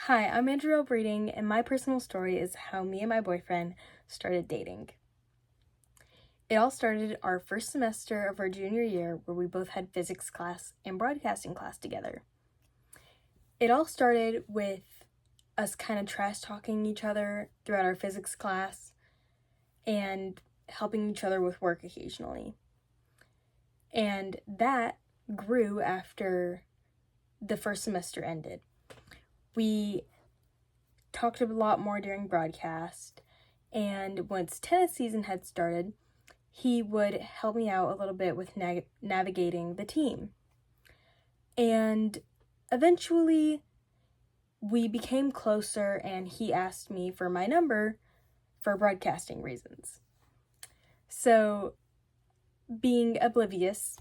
Hi, I'm Andrew Breeding, and my personal story is how me and my boyfriend started dating. It all started our first semester of our junior year, where we both had physics class and broadcasting class together. It all started with us kind of trash talking each other throughout our physics class and helping each other with work occasionally. And that grew after the first semester ended. We talked a lot more during broadcast, and once tennis season had started, he would help me out a little bit with navigating the team. And eventually, we became closer, and he asked me for my number for broadcasting reasons. So, being oblivious,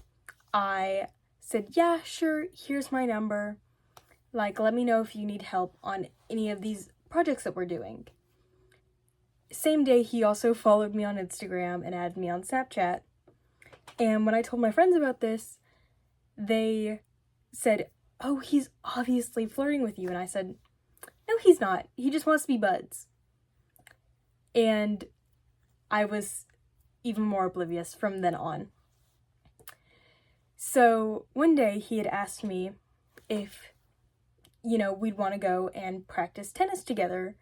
I said, yeah, sure, here's my number. Let me know if you need help on any of these projects that we're doing. Same day, he also followed me on Instagram and added me on Snapchat. And when I told my friends about this, they said, oh, he's obviously flirting with you. And I said, no, he's not. He just wants to be buds. And I was even more oblivious from then on. So one day he had asked me if, we'd want to go and practice tennis together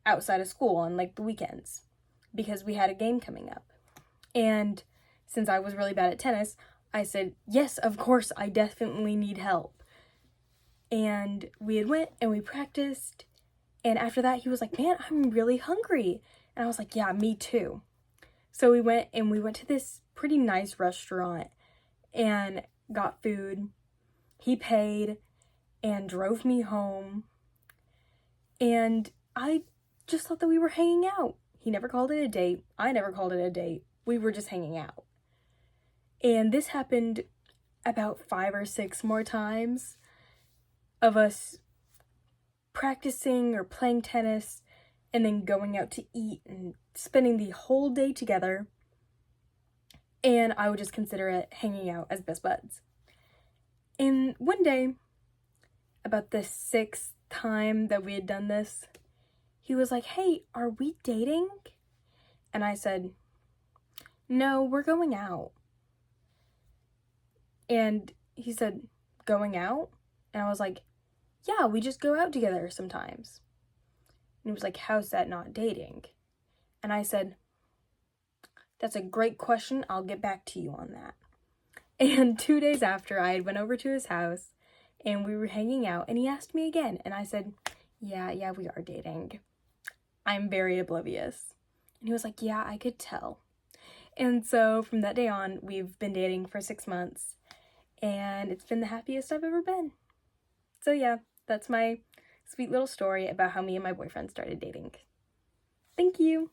outside of school on the weekends because we had a game coming up. And since I was really bad at tennis, I said, yes, of course, I definitely need help. And we had went and we practiced. And after that, he was like, man, I'm really hungry. And I was like, yeah, me too. So we went to this pretty nice restaurant and got food. He paid and drove me home. And I just thought that we were hanging out. He never called it a date. I never called it a date. We were just hanging out. And this happened about 5 or 6 more times of us practicing or playing tennis and then going out to eat and spending the whole day together. And I would just consider it hanging out as best buds. And one day, about the 6th time that we had done this, he was like, hey, are we dating? And I said, no, we're going out. And he said, going out? And I was like, yeah, we just go out together sometimes. And he was like, how's that not dating? And I said, that's a great question. I'll get back to you on that. And 2 days after, I went over to his house and we were hanging out and he asked me again. And I said, yeah, we are dating. I'm very oblivious. And he was like, yeah, I could tell. And so from that day on, we've been dating for 6 months and it's been the happiest I've ever been. So yeah, that's my sweet little story about how me and my boyfriend started dating. Thank you.